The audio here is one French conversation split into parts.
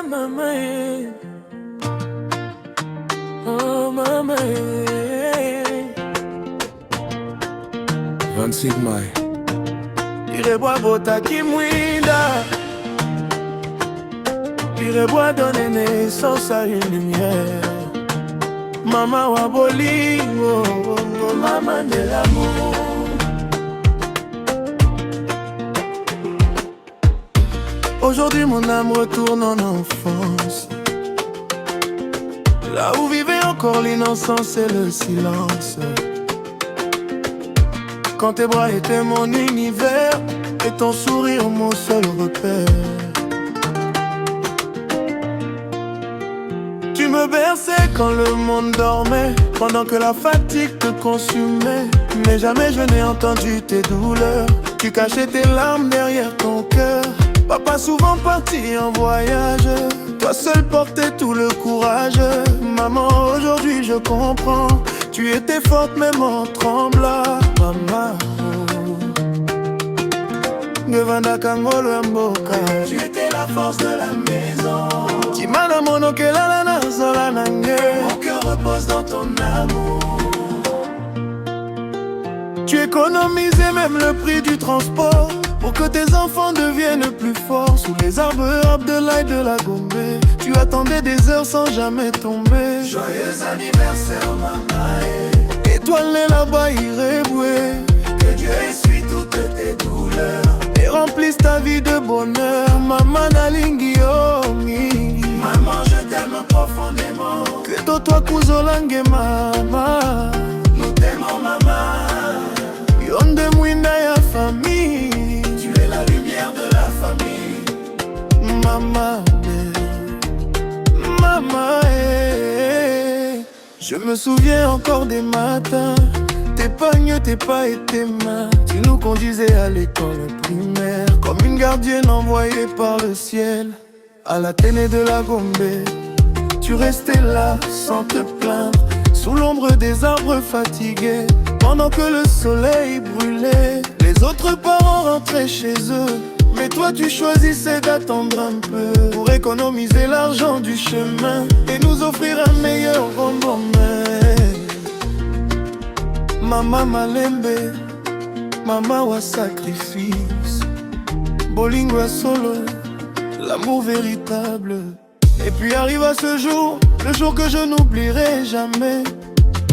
maman, oh maman. 25 mai. Irebois bota kimwinda, Irebois donne naissance à une lumière. Maman wa bolingo, maman de l'amour. Aujourd'hui mon âme retourne en enfance, là où vivait encore l'innocence et le silence. Quand tes bras étaient mon univers et ton sourire mon seul repère. Tu me berçais quand le monde dormait, pendant que la fatigue te consumait. Mais jamais je n'ai entendu tes douleurs. Tu cachais tes larmes derrière ton cœur. Papa souvent parti en voyage, toi seul portais tout le courage. Maman, aujourd'hui je comprends, tu étais forte même en tremblant. Maman, Devanda Kangolo Mboka, tu étais la force de la maison. Kimana monokela la nazola nange, mon cœur repose dans ton amour. Tu économisais même le prix du transport pour que tes enfants deviennent plus forts. Sous les arbres Abdoulaye de la Gombe, tu attendais des heures sans jamais tomber. Joyeux anniversaire maman, étoilé là-bas Ireboué. Que Dieu essuie toutes tes douleurs et remplisse ta vie de bonheur. Maman nalingi omi, maman je t'aime profondément. Que toi kuzolange mama, nous t'aimons maman. Yonde mwinda ya famille, tu es la lumière de la famille. Maman, maman, je me souviens encore des matins, tes pagnes, tes pas et tes mains. Tu nous conduisais à l'école primaire, comme une gardienne envoyée par le ciel. À la Ténè de la Gombe, tu restais là sans te plaindre, sous l'ombre des arbres fatigués. Pendant que le soleil brûlait, les autres parents rentraient chez eux. Mais toi tu choisissais d'attendre un peu pour économiser l'argent du chemin et nous offrir un meilleur bonbon. Maman Malembe, maman wa sacrifice, bolingo ya solo, l'amour véritable. Et puis arriva ce jour, le jour que je n'oublierai jamais.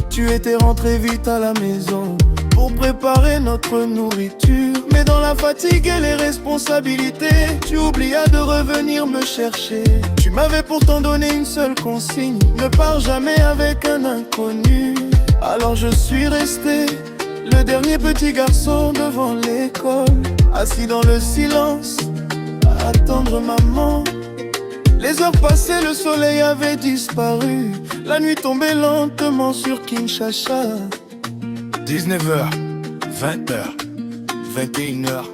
Tu étais rentré vite à la maison pour préparer notre nourriture. Mais dans la fatigue et les responsabilités, tu oublias de revenir me chercher. Tu m'avais pourtant donné une seule consigne: ne pars jamais avec un inconnu. Alors je suis resté, le dernier petit garçon devant l'école, assis dans le silence, à attendre maman. Les heures passées, le soleil avait disparu. La nuit tombait lentement sur Kinshasa. 19h, 20h, 21h.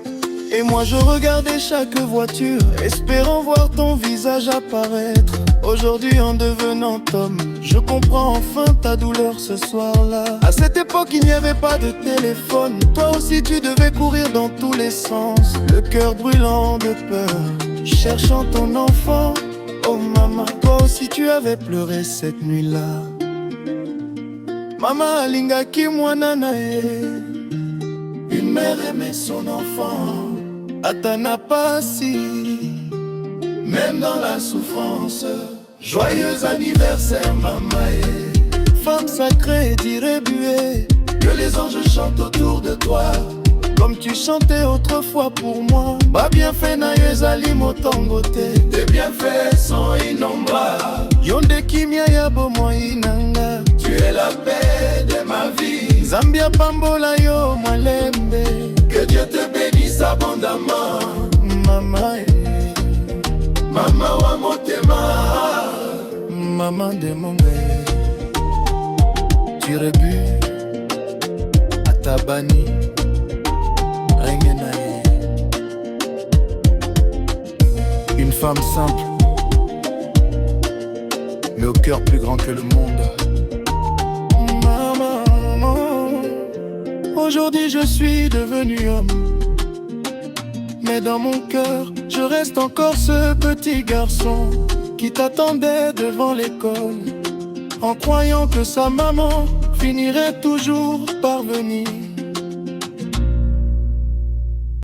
Et moi je regardais chaque voiture, espérant voir ton visage apparaître. Aujourd'hui en devenant homme, je comprends enfin ta douleur ce soir-là. À cette époque il n'y avait pas de téléphone, toi aussi tu devais courir dans tous les sens, le cœur brûlant de peur, cherchant ton enfant. Oh maman, toi aussi tu avais pleuré cette nuit-là. Maman alingaki mwana nae, une mère aimait son enfant. Atana pasi, même dans la souffrance. Joyeux anniversaire maman, femme sacrée d'Ireboué. Que les anges chantent autour de toi, comme tu chantais autrefois pour moi. Ba bienfait na yezali motongote, tes bienfaits sont innombrables. Yonde kimia ya bomoi nanga, tu es la paix de ma vie. Zambia pambola yo malembe, que Dieu te bénisse abondamment. Maman, maman wa motema, maman de mon père. Tu rebus à Tabani. Une femme simple, mais au cœur plus grand que le monde. Maman, aujourd'hui je suis devenu homme, mais Mais dans mon cœur, je reste encore ce petit garçon qui t'attendait devant l'école, en croyant que sa maman finirait toujours par venir.